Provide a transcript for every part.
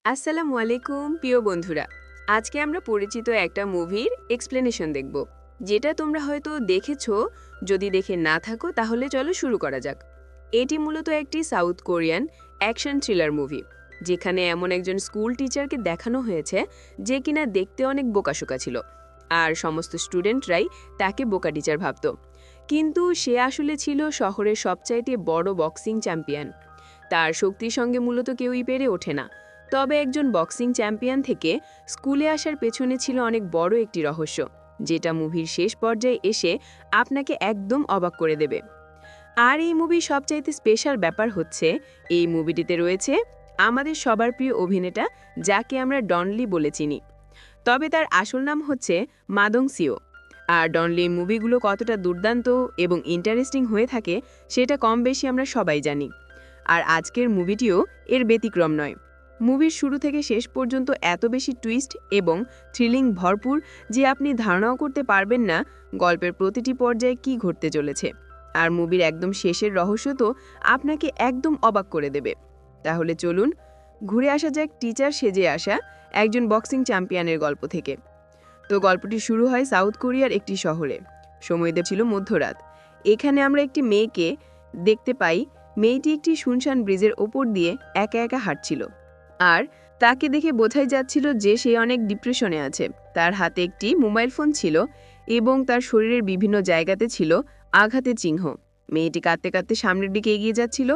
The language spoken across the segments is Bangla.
আসসালামু আলাইকুম প্রিয় বন্ধুরা। আজকে আমরা পরিচিত একটা মুভির এক্সপ্লেনেশন দেখব, যেটা তোমরা হয়তো দেখেছো। যদি দেখে না থাকো তাহলে চলো শুরু করা যাক। এটি মূলত একটি south Korean action thriller movie, যেখানে এমন একজন স্কুল টিচারকে দেখানো হয়েছে যে কিনা দেখতে অনেক বোকাশোকা ছিল, আর সমস্ত স্টুডেন্টরাই তাকে বোকা টিচার ভাবত। কিন্তু সে আসলে ছিল শহরের সবচাইতে বড় বক্সিং চ্যাম্পিয়ন। তার শক্তির সঙ্গে মূলত কেউই পেরে ওঠে না। তবে একজন বক্সিং চ্যাম্পিয়ন থেকে স্কুলে আসার পেছনে ছিল অনেক বড় একটি রহস্য, যেটা মুভির শেষ পর্যায়ে এসে আপনাকে একদম অবাক করে দেবে। আর এই মুভির সবচাইতে স্পেশাল ব্যাপার হচ্ছে, এই মুভিটিতে রয়েছে আমাদের সবার প্রিয় অভিনেতা, যাকে আমরা ডনলি বলে চিনি। তবে তার আসল নাম হচ্ছে মাদং সিও। আর ডনলি মুভিগুলো কতটা দুর্দান্ত এবং ইন্টারেস্টিং হয়ে থাকে সেটা কম বেশি আমরা সবাই জানি। আর আজকের মুভিটিও এর ব্যতিক্রম নয়। মুভির শুরু থেকে শেষ পর্যন্ত এত বেশি টুইস্ট এবং থ্রিলিং ভরপুর যে আপনি ধারণাও করতে পারবেন না গল্পের প্রতিটি পর্যায়ে কী ঘটতে চলেছে। আর মুভির একদম শেষের রহস্য তো আপনাকে একদম অবাক করে দেবে। তাহলে চলুন ঘুরে আসা যাক টিচার সেজে আসা একজন বক্সিং চ্যাম্পিয়নের গল্প থেকে। তো গল্পটি শুরু হয় সাউথ কোরিয়ার একটি শহরে। সময়দেব ছিল মধ্যরাত। এখানে আমরা একটি মেয়েকে দেখতে পাই। মেয়েটি একটি শুনশান ব্রিজের ওপর দিয়ে একা একা হাঁটছিল, আর তাকে দেখে বোঝাই যাচ্ছিল যে সে অনেক ডিপ্রেশনে আছে। তার হাতে একটি মোবাইল ফোন ছিল এবং তার শরীরের বিভিন্ন জায়গাতে ছিল আঘাতের চিহ্ন। মেয়েটি কাঁদতে কাঁদতে সামনের দিকে এগিয়ে যাচ্ছিল,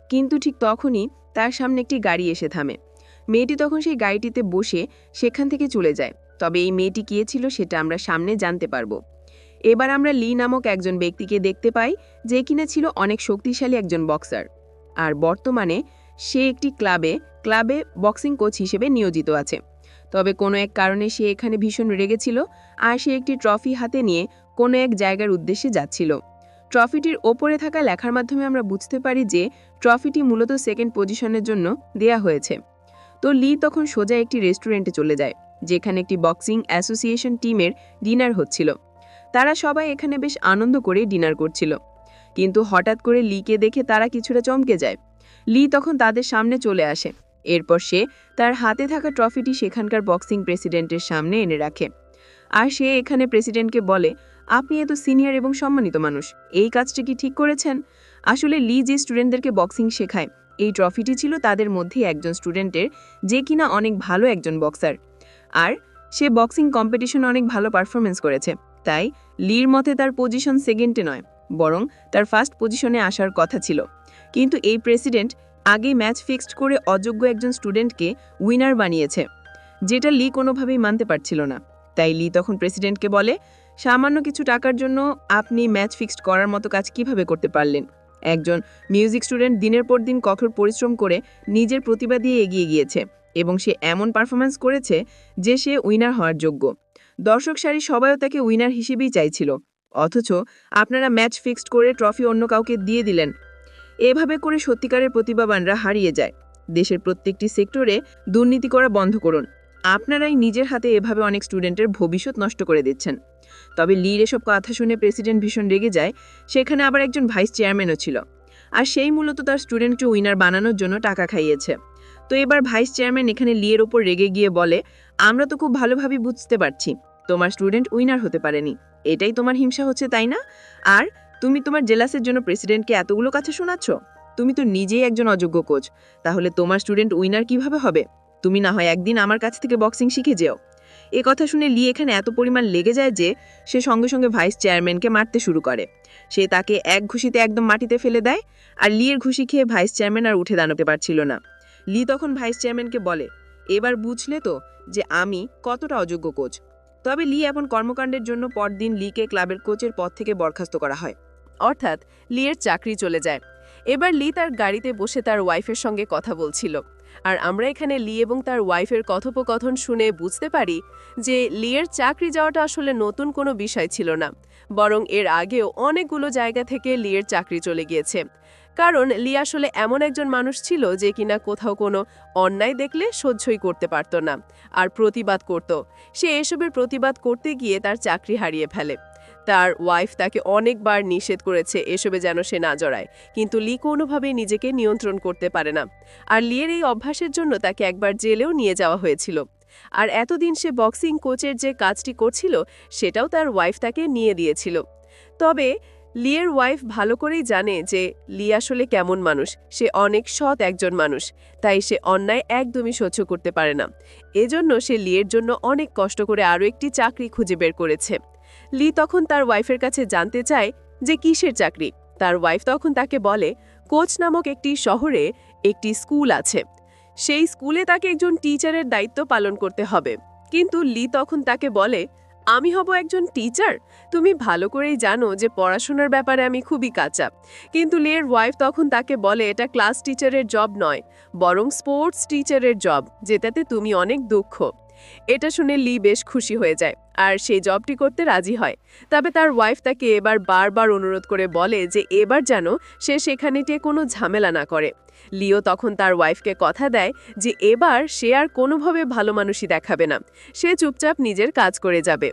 কিন্তু ঠিক তখনই তার সামনে একটি গাড়ি এসে থামে। মেয়েটি তখন সেই গাড়িটিতে বসে সেখান থেকে চলে যায়। তবে এই মেয়েটি কে ছিল সেটা আমরা সামনে জানতে পারবো। এবার আমরা লি নামক একজন ব্যক্তিকে দেখতে পাই, যে কিনা ছিল অনেক শক্তিশালী একজন বক্সার। আর বর্তমানে সে একটি ক্লাবে ক্লাবে বক্সিং কোচ হিসেবে নিয়োজিত আছে। তবে কোনো এক কারণে সে এখানে ভীষণ রেগেছিল, আর সে একটি ট্রফি হাতে নিয়ে কোনো এক জায়গার উদ্দেশ্যে যাচ্ছিল। ট্রফিটির ওপরে থাকা লেখার মাধ্যমে আমরা বুঝতে পারি যে ট্রফিটি মূলত সেকেন্ড পজিশনের জন্য দেয়া হয়েছে। তো লি তখন সোজা একটি রেস্টুরেন্টে চলে যায়, যেখানে একটি বক্সিং অ্যাসোসিয়েশন টিমের ডিনার হচ্ছিল। তারা সবাই এখানে বেশ আনন্দ করে ডিনার করছিল, কিন্তু হঠাৎ করে লিকে দেখে তারা কিছুটা চমকে যায়। লি তখন তাদের সামনে চলে আসে। এরপর সে তার হাতে থাকা ট্রফিটি সেখানকার বক্সিং প্রেসিডেন্টের সামনে এনে রাখে। আর সে এখানে প্রেসিডেন্টকে বলে, আপনি এত সিনিয়র এবং সম্মানিত মানুষ, এই কাজটি কি ঠিক করেছেন? আসলে লি যে স্টুডেন্টদেরকে বক্সিং শেখায়, এই ট্রফিটি ছিল তাদের মধ্যে একজন স্টুডেন্টের, যে কিনা অনেক ভালো একজন বক্সার। আর সে বক্সিং কম্পিটিশনে অনেক ভালো পারফরমেন্স করেছে। তাই লির মতে তার পজিশন সেকেন্ডে নয়, বরং তার ফার্স্ট পজিশনে আসার কথা ছিল। কিন্তু এই প্রেসিডেন্ট আগেই ম্যাচ ফিক্সড করে অযোগ্য একজন স্টুডেন্টকে উইনার বানিয়েছে, যেটা লি কোনোভাবেই মানতে পারছিল না। তাই লি তখন প্রেসিডেন্টকে বলে, সামান্য কিছু টাকার জন্য আপনি ম্যাচ ফিক্সড করার মতো কাজ কিভাবে করতে পারলেন? একজন মিউজিক স্টুডেন্ট দিনের পর দিন কঠোর পরিশ্রম করে নিজের প্রতিভা দিয়ে এগিয়ে গিয়েছে, এবং সে এমন পারফরমেন্স করেছে যে সে উইনার হওয়ার যোগ্য। দর্শক সারি সবাইও তাকে উইনার হিসেবেই চাইছিল, অথচ আপনারা ম্যাচ ফিক্সড করে ট্রফি অন্য কাউকে দিয়ে দিলেন। এভাবে করে সত্যিকারের প্রতিভাবানরা হারিয়ে যায়। দেশের প্রত্যেকটি সেক্টরে দুর্নীতি করা বন্ধ করুন। আপনারাই নিজের হাতে এভাবে অনেক স্টুডেন্টের ভবিষ্যৎ নষ্ট করে দিচ্ছেন। তবে লির এসব কথা শুনে প্রেসিডেন্ট ভীষণ রেগে যায়। সেখানে আবার একজন ভাইস চেয়ারম্যানও ছিল, আর সেই মূলত তার স্টুডেন্টকে উইনার বানানোর জন্য টাকা খাইয়েছে। তো এবার ভাইস চেয়ারম্যান এখানে লিয়ের ওপর রেগে গিয়ে বলে, আমরা তো খুব ভালোভাবে বুঝতে পারছি তোমার স্টুডেন্ট উইনার হতে পারেনি, এটাই তোমার হিংসা হচ্ছে, তাই না? আর তুমি তোমার জেলাসের জন্য প্রেসিডেন্টকে এতগুলো কথা শোনাচ্ছ? তুমি তো নিজেই একজন অযোগ্য কোচ, তাহলে তোমার স্টুডেন্ট উইনার কিভাবে হবে? তুমি না হয় একদিন আমার কাছ থেকে বক্সিং শিখে যেও। এ কথা শুনে লি এখানে এত পরিমাণ লেগে যায় যে সে সঙ্গে সঙ্গে ভাইস চেয়ারম্যানকে মারতে শুরু করে। সে তাকে এক ঘুষিতে একদম মাটিতে ফেলে দেয়, আর লিয়ের ঘুষি খেয়ে ভাইস চেয়ারম্যান আর উঠে দাঁড়াতে পারছিল না। লি তখন ভাইস চেয়ারম্যানকে বলে, এবার বুঝলে তো যে আমি কতটা অযোগ্য কোচ। তবে লি এমন কর্মকাণ্ডের জন্য পরদিন লিকে ক্লাবের কোচের পদ থেকে বরখাস্ত করা হয়, অর্থাৎ লিয়ের চাকরি চলে যায়। এবার লি তার গাড়িতে বসে তার ওয়াইফের সঙ্গে কথা বলছিল, আর আমরা এখানে লি এবং তার ওয়াইফের কথোপকথন শুনে বুঝতে পারি যে লিয়ের চাকরি যাওয়াটা আসলে নতুন কোনো বিষয় ছিল না, বরং এর আগেও অনেকগুলো জায়গা থেকে লিয়ের চাকরি চলে গিয়েছে। কারণ লি আসলে এমন একজন মানুষ ছিল যে কিনা কোথাও কোনো অন্যায় দেখলে সহ্যই করতে পারত না, আর প্রতিবাদ করত। সে এসবের প্রতিবাদ করতে গিয়ে তার চাকরি হারিয়ে ফেলে। তার ওয়াইফ তাকে অনেকবার নিষেধ করেছে এসবে যেন সে না জড়ায়, কিন্তু লি কোনোভাবেই নিজেকে নিয়ন্ত্রণ করতে পারে না। আর লিয়ের এই অভ্যাসের জন্য তাকে একবার জেলেও নিয়ে যাওয়া হয়েছিল। আর এতদিন সে বক্সিং কোচের যে কাজটি করছিল সেটাও তার ওয়াইফ তাকে নিয়ে দিয়েছিল। তবে লিয়ের ওয়াইফ ভালো করেই জানে যে লি আসলে কেমন মানুষ। সে অনেক সৎ একজন মানুষ, তাই সে অন্যায় একদমই সহ্য করতে পারে না। এজন্য সে লিয়ের জন্য অনেক কষ্ট করে আরও একটি চাকরি খুঁজে বের করেছে। লি তখন তার ওয়াইফের কাছে জানতে চায় যে কিসের চাকরি। তার ওয়াইফ তখন তাকে বলে কোচ নামক একটি শহরে একটি স্কুল আছে, সেই স্কুলে তাকে একজন টিচারের দায়িত্ব পালন করতে হবে। কিন্তু লি তখন তাকে বলে, আমি হব একজন টিচার? তুমি ভালো করেই জানো যে পড়াশোনার ব্যাপারে আমি খুবই কাঁচা। কিন্তু লিয়ের ওয়াইফ তখন তাকে বলে এটা ক্লাস টিচারের জব নয়, বরং স্পোর্টস টিচারের জব, যেটাতে তুমি অনেক দক্ষ। এটা শুনে লি বেশ খুশি হয়ে যায় আর সেই জবটি করতে রাজি হয়। তবে তার ওয়াইফ তাকে এবার বারবার অনুরোধ করে বলে যে এবার যেন সে সেখানে কোনো ঝামেলা না করে। লিও তখন তার ওয়াইফকে কথা দেয় যে এবার সে আর কোনোভাবে ভালো মানুষই দেখাবে না, সে চুপচাপ নিজের কাজ করে যাবে।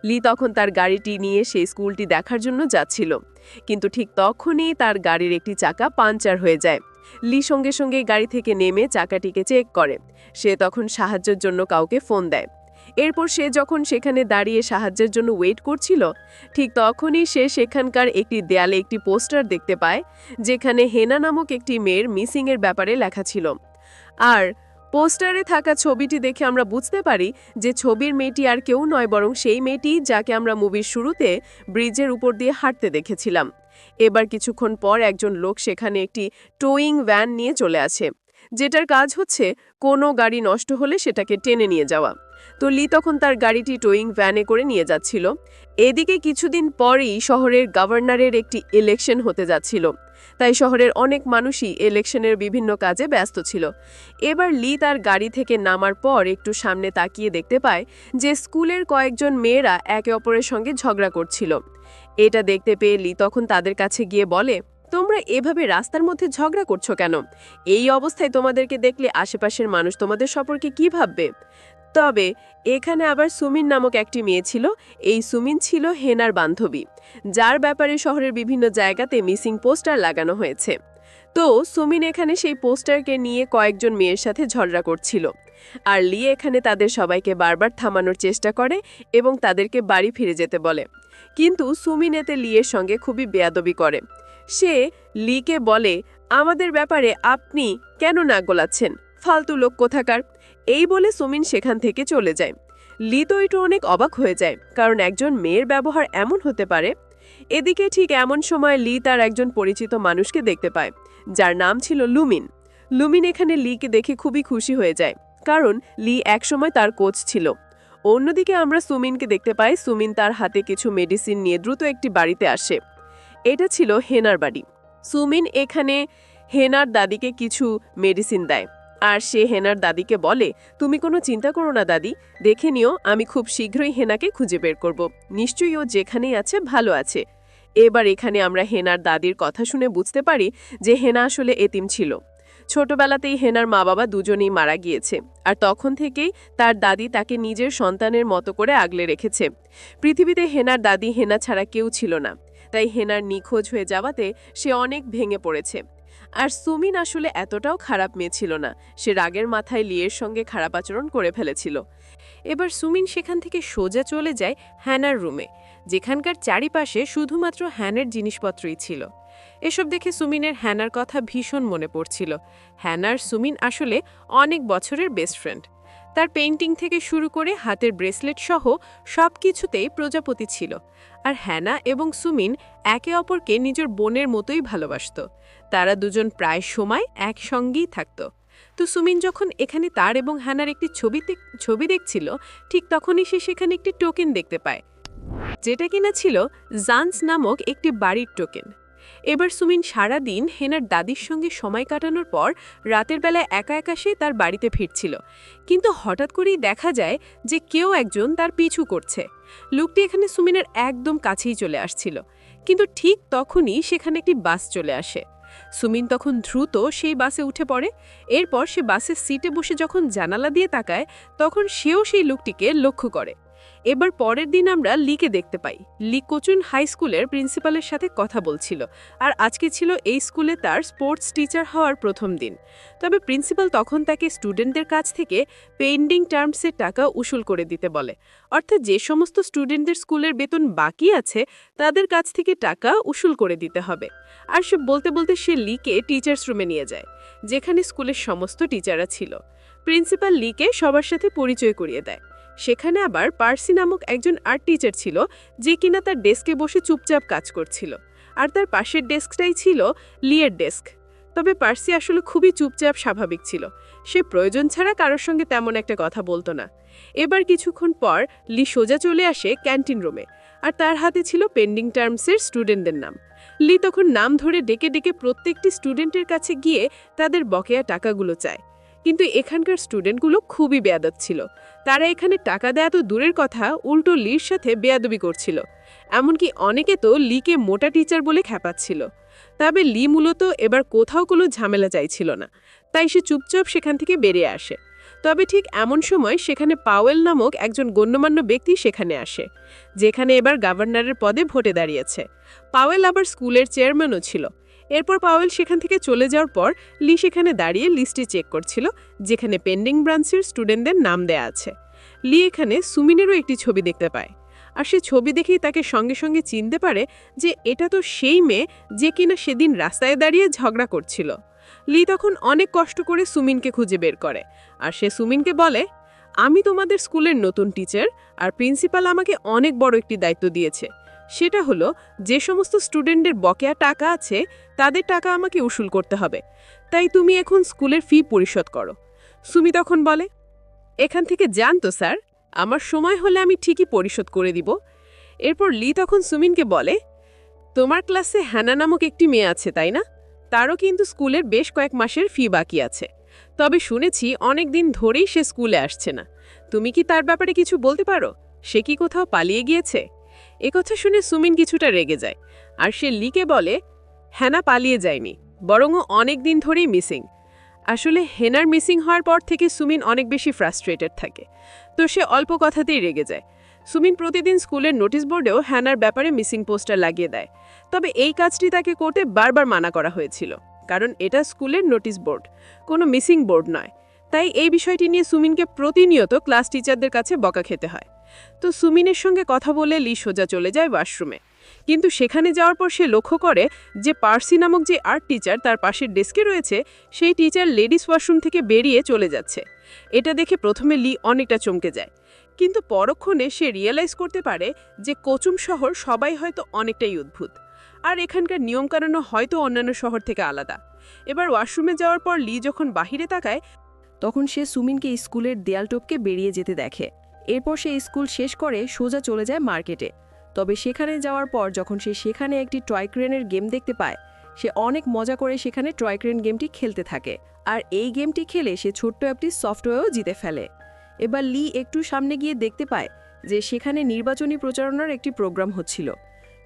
লি তখন তার গাড়িটি নিয়ে সেই স্কুলটি দেখার জন্য যাচ্ছিল, কিন্তু ঠিক তখনই তার গাড়ির একটি চাকা পাঞ্চার হয়ে যায়। লি সঙ্গে সঙ্গে গাড়ি থেকে নেমে চাকাটিকে চেক করে। সে তখন সাহায্যের জন্য কাউকে ফোন দেয়। এরপর সে যখন সেখানে দাঁড়িয়ে সাহায্যের জন্য ওয়েট করছিল, ঠিক তখনই সে সেখানকার একটি দেয়ালে একটি পোস্টার দেখতে পায়, যেখানে হেনা নামক একটি মেয়ের মিসিংয়ের ব্যাপারে লেখা ছিল। আর পোস্টারে থাকা ছবিটি দেখে আমরা বুঝতে পারি যে ছবির মেয়েটি আর কেউ নয়, বরং সেই মেয়েটি যাকে আমরা মুভির শুরুতে ব্রিজের উপর দিয়ে হাঁটতে দেখেছিলাম। এবার কিছুক্ষণ পর একজন লোক সেখানে একটি টোয়িং ভ্যান নিয়ে চলে আসে, যেটার কাজ হচ্ছে কোনো গাড়ি নষ্ট হলে সেটাকে টেনে নিয়ে যাওয়া। তো লি তখন তার গাড়িটি টোয়িং ভ্যানে করে নিয়ে যাচ্ছিল। এদিকে কিছুদিন পরেই শহরের গভর্নরের একটি ইলেকশন হতে যাচ্ছিল, তাই শহরের অনেক মানুষই ইলেকশনের বিভিন্ন কাজে ব্যস্ত ছিল। এবার লি তার গাড়ি থেকে নামার পর একটু সামনে তাকিয়ে দেখতে পায় যে স্কুলের কয়েকজন মেয়েরা একে অপরের সঙ্গে ঝগড়া করছিল। এটা দেখতে পেয়ে লি তখন তাদের কাছে গিয়ে বলে, তোমরা এভাবে রাস্তার মধ্যে ঝগড়া করছো কেন? এই অবস্থায় তোমাদেরকে দেখলে আশেপাশের মানুষ তোমাদের সম্পর্কে কি ভাববে? তবে এখানে আবার সুমিন নামক একটি মেয়ে ছিল। এই সুমিন ছিল হেনার বান্ধবী, যার ব্যাপারে শহরের বিভিন্ন জায়গাতে মিসিং পোস্টার লাগানো হয়েছে। তো সুমিন এখানে সেই পোস্টারকে নিয়ে কয়েকজন মেয়ের সাথে ঝগড়া করছিল, আর লি এখানে তাদের সবাইকে বারবার থামানোর চেষ্টা করে এবং তাদেরকে বাড়ি ফিরে যেতে বলে। কিন্তু সুমিন এতে লিয়ের সঙ্গে খুবই বেয়াদবি করে। সে লিকে বলে, আমাদের ব্যাপারে আপনি কেন নাক গলাচ্ছেন, ফালতু লোক কোথাকার। এই বলে সুমিন সেখান থেকে চলে যায়। লি তো একটু অনেক অবাক হয়ে যায়, কারণ একজন মেয়ের ব্যবহার এমন হতে পারে। এদিকে ঠিক এমন সময় লি তার একজন পরিচিত মানুষকে দেখতে পায়, যার নাম ছিল লুমিন। লুমিন এখানে লিকে দেখে খুবই খুশি হয়ে যায়, কারণ লি একসময় তার কোচ ছিল। অন্যদিকে আমরা সুমিনকে দেখতে পাই। সুমিন তার হাতে কিছু মেডিসিন নিয়ে দ্রুত একটি বাড়িতে আসে। এটা ছিল হেনার বাড়ি। সুমিন এখানে হেনার দাদিকে কিছু মেডিসিন দেয়, আর সে হেনার দাদিকে বলে, তুমি কোনো চিন্তা করো না দাদি, দেখে নিও, আমি খুব শীঘ্রই হেনাকে খুঁজে বের করব, নিশ্চয়ই ও যেখানেই আছে ভালো আছে। এবার এখানে আমরা হেনার দাদির কথা শুনে বুঝতে পারি যে হেনা আসলে এতিম ছিল। ছোটবেলাতেই হেনার মা বাবা দুজনেই মারা গিয়েছে, আর তখন থেকেই তার দাদি তাকে নিজের সন্তানের মতো করে আগলে রেখেছে। পৃথিবীতে হেনার দাদি হেনা ছাড়া কেউ ছিল না, তাই হেনার নিখোঁজ হয়ে যাওয়াতে সে অনেক ভেঙে পড়েছে। আর সুমিন আসলে এতটাও খারাপ মেয়ে ছিল না, সে রাগের মাথায় লিয়ের সঙ্গে খারাপ আচরণ করে ফেলেছিল। এবার সুমিন সেখান থেকে সোজা চলে যায় হ্যানার রুমে, যেখানকার চারিপাশে শুধুমাত্র হ্যানের জিনিসপত্রই ছিল। এসব দেখে সুমিনের হ্যানার কথা ভীষণ মনে পড়ছিল। হ্যানার সুমিন আসলে অনেক বছরের বেস্ট ফ্রেন্ড। তার পেইন্টিং থেকে শুরু করে হাতের ব্রেসলেট সহ সব কিছুতেই প্রজাপতি ছিল। আর হ্যানা এবং সুমিন একে অপরকে নিজের বোনের মতোই ভালোবাসত। তারা দুজন প্রায় সময় একসঙ্গেই থাকত। তো সুমিন যখন এখানে তার এবং হ্যানার একটি ছবি দেখছিল, ঠিক তখনই সে সেখানে একটি টোকেন দেখতে পায়, যেটা কিনা ছিল জান্স নামক একটি বাড়ির টোকেন। এবার সুমিন সারা দিন হেনার দাদির সঙ্গে সময় কাটানোর পর রাতের বেলায় একা একা সে তার বাড়িতে ফিরছিল, কিন্তু হঠাৎ করেই দেখা যায় যে কেউ একজন তার পিছু করছে। লোকটি এখানে সুমিনের একদম কাছেই চলে আসছিল, কিন্তু ঠিক তখনই সেখানে একটি বাস চলে আসে। সুমিন তখন দ্রুত সেই বাসে উঠে পড়ে। এরপর সে বাসের সিটে বসে যখন জানালা দিয়ে তাকায়, তখন সেও সেই লোকটিকে লক্ষ্য করে। এবার পরের দিন আমরা লিকে দেখতে পাই। লি কোচুন হাই স্কুলের প্রিন্সিপালের সাথে কথা বলছিল, আর আজকে ছিল এই স্কুলে তার স্পোর্টস টিচার হওয়ার প্রথম দিন। তবে প্রিন্সিপাল তখন তাকে স্টুডেন্টদের কাছ থেকে পেন্ডিং টার্মসের টাকা উসুল করে দিতে বলে, অর্থাৎ যে সমস্ত স্টুডেন্টদের স্কুলের বেতন বাকি আছে তাদের কাছ থেকে টাকা উসুল করে দিতে হবে। আর সে বলতে বলতে সে লিকে টিচার্স রুমে নিয়ে যায়, যেখানে স্কুলের সমস্ত টিচাররা ছিল। প্রিন্সিপাল লিকে সবার সাথে পরিচয় করিয়ে দেয়। সেখানে আবার পার্সি নামক একজন আর্ট টিচার ছিল, যে কিনা তার ডেস্কে বসে চুপচাপ কাজ করছিল, আর তার পাশের ডেস্কটাই ছিল লিয়ের ডেস্ক। তবে পার্সি আসলে খুবই চুপচাপ স্বাভাবিক ছিল, সে প্রয়োজন ছাড়া কারোর সঙ্গে তেমন একটা কথা বলতো না। এবার কিছুক্ষণ পর লি সোজা চলে আসে ক্যান্টিন রুমে, আর তার হাতে ছিল পেন্ডিং টার্মসের স্টুডেন্টদের নাম। লি তখন নাম ধরে ডেকে ডেকে প্রত্যেকটি স্টুডেন্টের কাছে গিয়ে তাদের বকেয়া টাকাগুলো চায়। কিন্তু এখানকার স্টুডেন্টগুলো খুবই বেয়াদব ছিল। তারা এখানে টাকা দেয়া তো দূরের কথা, উল্টো লির সাথে বেয়াদবি করছিল। এমনকি অনেকে তো লিকে মোটা টিচার বলে খ্যাপাচ্ছিল। তবে লি মূলত এবার কোথাও কোনো ঝামেলা চাইছিল না, তাই সে চুপচাপ সেখান থেকে বেরিয়ে আসে। তবে ঠিক এমন সময় সেখানে পাওয়েল নামক একজন গণ্যমান্য ব্যক্তি সেখানে আসে, যেখানে এবার গভর্নরের পদে ভোটে দাঁড়িয়েছে। পাওয়েল আবার স্কুলের চেয়ারম্যানও ছিল। এরপর পাওয়েল সেখান থেকে চলে যাওয়ার পর লি সেখানে দাঁড়িয়ে লিস্টে চেক করছিল, যেখানে পেন্ডিং ব্রাঞ্চের স্টুডেন্টদের নাম দেয়া আছে। লি এখানে সুমিনেরও একটি ছবি দেখতে পায়, আর সে ছবি দেখেই তাকে সঙ্গে সঙ্গে চিনতে পারে যে এটা তো সেই মেয়ে যে কিনা সেদিন রাস্তায় দাঁড়িয়ে ঝগড়া করছিল। লি তখন অনেক কষ্ট করে সুমিনকে খুঁজে বের করে, আর সে সুমিনকে বলে, আমি তোমাদের স্কুলের নতুন টিচার, আর প্রিন্সিপাল আমাকে অনেক বড় একটি দায়িত্ব দিয়েছে। সেটা হলো, যে সমস্ত স্টুডেন্টদের বকেয়া টাকা আছে তাদের টাকা আমাকে উসুল করতে হবে। তাই তুমি এখন স্কুলের ফি পরিশোধ করো। সুমি তখন বলে, এখান থেকে যান তো স্যার, আমার সময় হলে আমি ঠিকই পরিশোধ করে দিব। এরপর লি তখন সুমিনকে বলে, তোমার ক্লাসে হ্যানা নামক একটি মেয়ে আছে তাই না? তারও কিন্তু স্কুলের বেশ কয়েক মাসের ফি বাকি আছে। তবে শুনেছি অনেক দিন ধরেই সে স্কুলে আসছে না। তুমি কি তার ব্যাপারে কিছু বলতে পারো? সে কি কোথাও পালিয়ে গিয়েছে? একথা শুনে সুমিন কিছুটা রেগে যায়, আর সে লিকে বলে, হ্যানা পালিয়ে যায়নি, বরং অনেক দিন ধরেই মিসিং। আসলে হেনার মিসিং হওয়ার পর থেকে সুমিন অনেক বেশি ফ্রাস্ট্রেটেড থাকে, তো সে অল্প কথাতেই রেগে যায়। সুমিন প্রতিদিন স্কুলের নোটিশ বোর্ডেও হ্যানার ব্যাপারে মিসিং পোস্টার লাগিয়ে দেয়। তবে এই কাজটি তাকে করতে বারবার মানা করা হয়েছিল, কারণ এটা স্কুলের নোটিশ বোর্ড, কোনো মিসিং বোর্ড নয়। তাই এই বিষয়টি নিয়ে সুমিনকে প্রতিনিয়ত ক্লাস টিচারদের কাছে বকা খেতে হয়। তো সুমিনের সঙ্গে কথা বলে লি সোজা চলে যায় ওয়াশরুমে। কিন্তু সেখানে যাওয়ার পর সে লক্ষ্য করে যে পার্সি নামক যে আর্ট টিচার তার পাশের ডেস্কে রয়েছে, সেই টিচার লেডিস ওয়াশরুম থেকে বেরিয়ে চলে যাচ্ছে। এটা দেখে প্রথমে লি অনেকটা চমকে যায়, কিন্তু পরক্ষণে সে রিয়েলাইজ করতে পারে যে কোচুম শহর সবাই হয়তো অনেকটাই অদ্ভুত, আর এখানকার নিয়মকানুনও হয়তো অন্যান্য শহর থেকে আলাদা। এবার ওয়াশরুমে যাওয়ার পর লি যখন বাহিরে তাকায়, তখন সে সুমিনকে স্কুলের দেয়াল টপকে বেরিয়ে যেতে দেখে। এরপর সে স্কুল শেষ করে সোজা চলে যায় মার্কেটে। তবে সেখানে যাওয়ার পর যখন সে সেখানে একটি টয় ক্রেনের গেম দেখতে পায়, সে অনেক মজা করে সেখানে টয় ক্রেন গেমটি খেলতে থাকে, আর এই গেমটি খেলে সে ছোট্ট একটি সফটওয়্যারও জিতে ফেলে। এবার লি একটু সামনে গিয়ে দেখতে পায় যে সেখানে নির্বাচনী প্রচারণার একটি প্রোগ্রাম হচ্ছিল।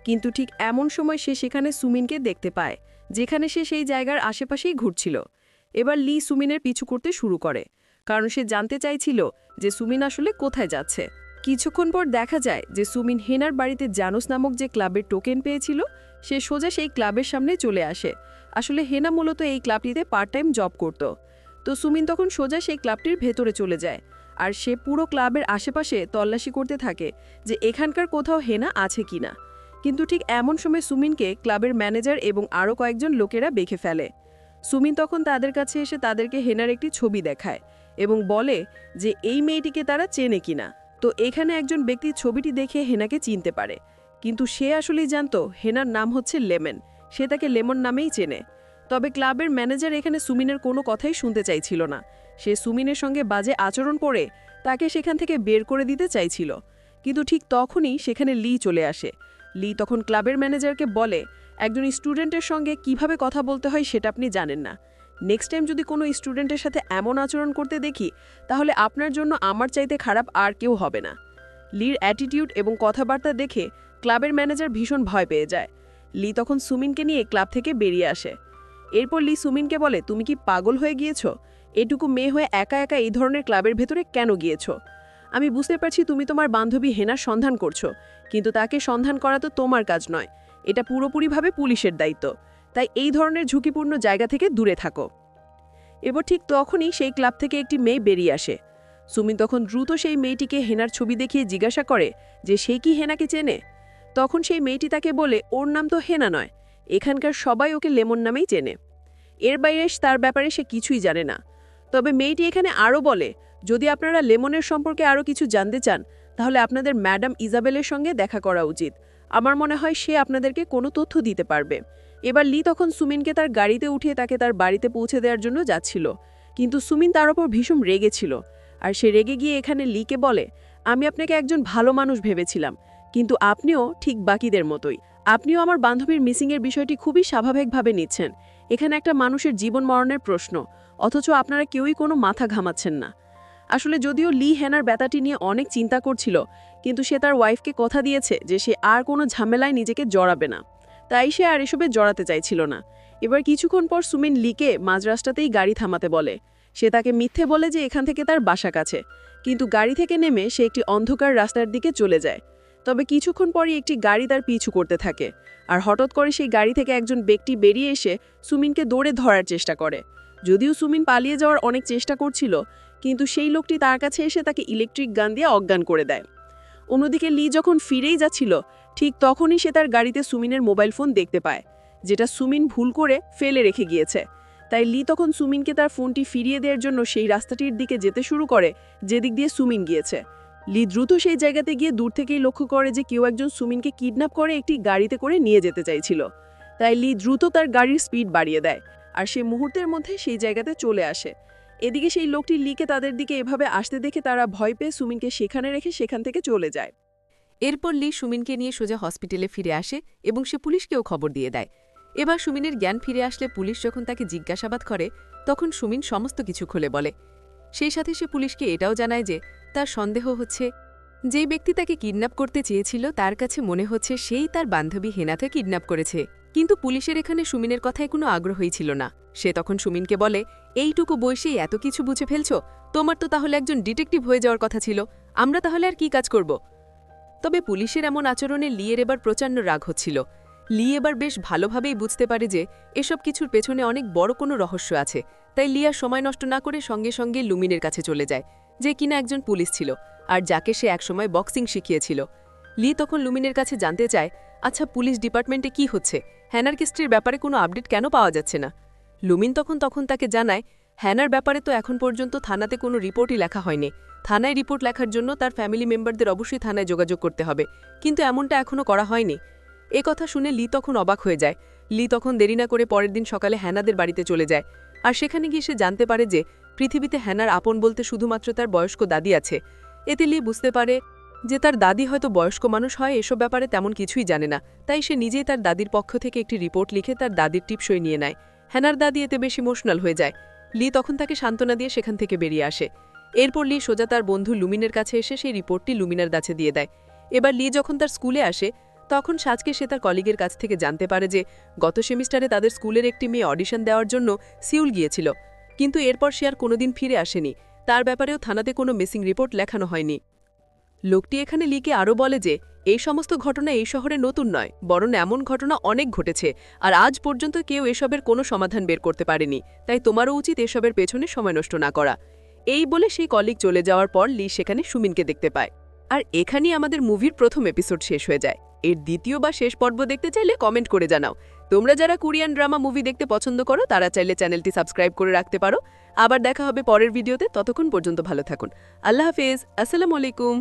কিন্তু ঠিক এমন সময় সে সেখানে সুমিনকে দেখতে পায়, যেখানে সে সেই জায়গার আশেপাশেই ঘুরছিল। এবার লি সুমিনের পিছু করতে শুরু করে, কারণ সে জানতে চাইছিল যে সুমিন আসলে কোথায় যাচ্ছে। কিছুক্ষণ পর দেখা যায় যে সুমিন হেনার বাড়িতে জানোস নামক যে ক্লাবের টোকেন পেয়েছিল, সে সোজা সেই ক্লাবের সামনে চলে আসে। আসলে হেনা মূলত এই ক্লাবটিতে পার্ট টাইম জব করত। তো সুমিন তখন সোজা সেই ক্লাবটির ভেতরে চলে যায়, আর সে পুরো ক্লাবের আশেপাশে তল্লাশি করতে থাকে যে এখানকার কোথাও হেনা আছে কিনা। কিন্তু ঠিক এমন সময় সুমিনকে ক্লাবের ম্যানেজার এবং আরও কয়েকজন লোকেরা দেখে ফেলে। সুমিন তখন তাদের কাছে এসে তাদেরকে হেনার একটি ছবি দেখায় এবং বলে যে এই মেয়েটিকে তারা চেনে কিনা। তো এখানে একজন ব্যক্তি ছবিটি দেখে হেনাকে চিনতে পারে, কিন্তু সে আসলেই জানতো হেনার নাম হচ্ছে লেমন, সে তাকে লেমন নামেই চেনে। তবে ক্লাবের ম্যানেজার এখানে সুমিনের কোনো কথাই শুনতে চাইছিল না। সে সুমিনের সঙ্গে বাজে আচরণ করে তাকে সেখান থেকে বের করে দিতে চাইছিল। কিন্তু ঠিক তখনই সেখানে লি চলে আসে। লি তখন ক্লাবের ম্যানেজারকে বলে, একজন স্টুডেন্টের সঙ্গে কিভাবে কথা বলতে হয় সেটা আপনি জানেন না। নেক্সট টাইম যদি কোনো স্টুডেন্টের সাথে এমন আচরণ করতে দেখি, তাহলে আপনার জন্য আমার চাইতে খারাপ আর কেউ হবে না। লির অ্যাটিটিউড এবং কথাবার্তা দেখে ক্লাবের ম্যানেজার ভীষণ ভয় পেয়ে যায়। লি তখন সুমিনকে নিয়ে ক্লাব থেকে বেরিয়ে আসে। এরপর লি সুমিনকে বলে, তুমি কি পাগল হয়ে গিয়েছ? এটুকু মেয়ে হয়ে একা একা এই ধরনের ক্লাবের ভেতরে কেন গিয়েছ? আমি বুঝতে পারছি তুমি তোমার বান্ধবী হেনার সন্ধান করছো, কিন্তু তাকে সন্ধান করা তো তোমার কাজ নয়, এটা পুরোপুরিভাবে পুলিশের দায়িত্ব। তাই এই ধরনের ঝুঁকিপূর্ণ জায়গা থেকে দূরে থাকো। এবার ঠিক তখনই সেই ক্লাব থেকে একটি মেয়ে বেরিয়ে আসে। সুমিন তখন দ্রুত সেই মেয়েটিকে হেনার ছবি দেখিয়ে জিজ্ঞাসা করে যে সে কি হেনাকে চেনে। তখন সেই মেয়েটি তাকে বলে ওর নাম তো হেনা নয়, এখানকার সবাই ওকে লেমন নামেই চেনে। এর বাইরে তার ব্যাপারে সে কিছুই জানে না। তবে মেয়েটি এখানে আরও বলে, যদি আপনারা লেমনের সম্পর্কে আরও কিছু জানতে চান তাহলে আপনাদের ম্যাডাম ইজাবেলের সঙ্গে দেখা করা উচিত। আমার মনে হয় সে আপনাদেরকে কোনো তথ্য দিতে পারবে। এবার লি তখন সুমিনকে তার গাড়িতে উঠিয়ে তাকে তার বাড়িতে পৌঁছে দেওয়ার জন্য যাচ্ছিল, কিন্তু সুমিন তার ওপর ভীষণ রেগেছিল। আর সে রেগে গিয়ে এখানে লিকে বলে, আমি আপনাকে একজন ভালো মানুষ ভেবেছিলাম, কিন্তু আপনিও ঠিক বাকিদের মতোই। আপনিও আমার বান্ধবীর মিসিংয়ের বিষয়টি খুবই স্বাভাবিকভাবে নিচ্ছেন। এখানে একটা মানুষের জীবন মরণের প্রশ্ন, অথচ আপনারা কেউই কোনো মাথা ঘামাচ্ছেন না। আসলে যদিও লি হেনার ব্যথাটি নিয়ে অনেক চিন্তা করছিল, কিন্তু সে তার ওয়াইফকে কথা দিয়েছে যে সে আর কোনো ঝামেলায় নিজেকে জড়াবে না, তাই সে আর এসবে জড়াতে চাইছিল না। এবার কিছুক্ষণ পর সুমিন লিকে মাঝ রাস্তাতেই গাড়ি থামাতে বলে। সে তাকে মিথ্যে বলে যে এখান থেকে তার বাসা কাছে, কিন্তু গাড়ি থেকে নেমে সে একটি অন্ধকার রাস্তার দিকে চলে যায়। তবে কিছুক্ষণ পরই একটি গাড়ি তার পিছু করতে থাকে, আর হঠাৎ করে সেই গাড়ি থেকে একজন ব্যক্তি বেরিয়ে এসে সুমিনকে দৌড়ে ধরার চেষ্টা করে। যদিও সুমিন পালিয়ে যাওয়ার অনেক চেষ্টা করছিল, কিন্তু সেই লোকটি তার কাছে এসে তাকে ইলেকট্রিক গান দিয়ে অজ্ঞান করে দেয়। অন্যদিকে লি যখন ফিরেই যাচ্ছিল, ঠিক তখনই সে তার গাড়িতে সুমিনের মোবাইল ফোন দেখতে পায়, যেটা সুমিন ভুল করে ফেলে রেখে গিয়েছে। তাই লি তখন সুমিনকে তার ফোনটি ফিরিয়ে দেওয়ার জন্য সেই রাস্তাটির দিকে যেতে শুরু করে যেদিক দিয়ে সুমিন গিয়েছে। লি দ্রুত সেই জায়গাতে গিয়ে দূর থেকেই লক্ষ্য করে যে কেউ একজন সুমিনকে কিডন্যাপ করে একটি গাড়িতে করে নিয়ে যেতে চাইছিল। তাই লি দ্রুত তার গাড়ির স্পিড বাড়িয়ে দেয়, আর সে মুহূর্তের মধ্যে সেই জায়গাতে চলে আসে। এদিকে সেই লোকটি লিকে তাদের দিকে এভাবে আসতে দেখে তারা ভয় পেয়ে সুমিনকে সেখানে রেখে সেখান থেকে চলে যায়। এরপর লি সুমিনকে নিয়ে সোজা হসপিটালে ফিরে আসে এবং সে পুলিশকেও খবর দিয়ে দেয়। এবার সুমিনের জ্ঞান ফিরে আসলে পুলিশ যখন তাকে জিজ্ঞাসাবাদ করে তখন সুমিন সমস্ত কিছু খুলে বলে। সেই সাথে সে পুলিশকে এটাও জানায় যে তার সন্দেহ হচ্ছে যেই ব্যক্তি তাকে কিডন্যাপ করতে চেয়েছিল তার কাছে মনে হচ্ছে সেই তার বান্ধবী হেনাকে কিডন্যাপ করেছে। কিন্তু পুলিশের এখানে সুমিনের কথায় কোনো আগ্রহই ছিল না। সে তখন সুমিনকে বলে, এইটুকু বয়সেই এত কিছু বুঝে ফেলছ, তোমার তো তাহলে একজন ডিটেকটিভ হয়ে যাওয়ার কথা ছিল, আমরা তাহলে আর কি কাজ করব। তবে পুলিশের এমন আচরণে লিয়ের এবার প্রচণ্ড রাগ হচ্ছিল। লি এবার বেশ ভালোভাবেই বুঝতে পারে যে এসব কিছুর পেছনে অনেক বড় কোনো রহস্য আছে। তাই লিয়া সময় নষ্ট না করে সঙ্গে সঙ্গে লুমিনের কাছে চলে যায়, যে কিনা একজন পুলিশ ছিল আর যাকে সে একসময় বক্সিং শিখিয়েছিল। লি তখন লুমিনের কাছে জানতে চায়, আচ্ছা পুলিশ ডিপার্টমেন্টে কি হচ্ছে, হ্যানার কেসটির ব্যাপারে কোনো আপডেট কেন পাওয়া যাচ্ছে না। লুমিন তখন তাকে জানায়, হ্যানার ব্যাপারে তো এখন পর্যন্ত থানাতে কোনো রিপোর্টই লেখা হয়নি। থানায় রিপোর্ট লেখার জন্য তার ফ্যামিলি মেম্বারদের অবশ্যই থানায় যোগাযোগ করতে হবে, কিন্তু এমনটা এখনও করা হয়নি। এ কথা শুনে লি তখন অবাক হয়ে যায়। লি তখন দেরি না করে পরের দিন সকালে হ্যানাদের বাড়িতে চলে যায়, আর সেখানে গিয়ে সে জানতে পারে যে পৃথিবীতে হ্যানার আপন বলতে শুধুমাত্র তার বয়স্ক দাদি আছে। এতে লি বুঝতে পারে যে তার দাদি হয়তো বয়স্ক মানুষ হয়, এসব ব্যাপারে তেমন কিছুই জানে না। তাই সে নিজেই তার দাদির পক্ষ থেকে একটি রিপোর্ট লিখে তার দাদির টিপসই নিয়ে নেয়। হ্যানার দাদি এতে বেশ ইমোশনাল হয়ে যায়। লি তখন তাকে সান্ত্বনা দিয়ে সেখান থেকে বেরিয়ে আসে। এরপর লি সোজা তার বন্ধু লুমিনের কাছে এসে সেই রিপোর্টটি লুমিনার কাছে দিয়ে দেয়। এবার লি যখন তার স্কুলে আসে তখন সাজকে সে তার কলিগের কাছ থেকে জানতে পারে যে গত সেমিস্টারে তাদের স্কুলের একটি মেয়ে অডিশন দেওয়ার জন্য সিউল গিয়েছিল, কিন্তু এরপর সে আর কোনোদিন ফিরে আসেনি। তার ব্যাপারেও থানাতে কোনো মিসিং রিপোর্ট লেখানো হয়নি। লোকটি এখানে লিকে আরও বলে যে এই সমস্ত ঘটনা এই শহরে নতুন নয়, বরং এমন ঘটনা অনেক ঘটেছে, আর আজ পর্যন্ত কেউ এসবের কোনো সমাধান বের করতে পারেনি। তাই তোমারও উচিত এসবের পেছনে সময় নষ্ট না করা। এই বলে সেই কলিগ চলে যাওয়ার পর লি সেখানে সুমিনকে দেখতে পায়। আর এখানেই আমাদের মুভির প্রথম এপিসোড শেষ হয়ে যায়। এর দ্বিতীয় বা শেষ পর্ব দেখতে চাইলে কমেন্ট করে জানাও। তোমরা যারা কোরিয়ান ড্রামা মুভি দেখতে পছন্দ করো তারা চাইলে চ্যানেলটি সাবস্ক্রাইব করে রাখতে পারো। আবার দেখা হবে পরের ভিডিওতে, ততক্ষণ পর্যন্ত ভালো থাকুন। আল্লাহ হাফেজ, আসসালামু আলাইকুম।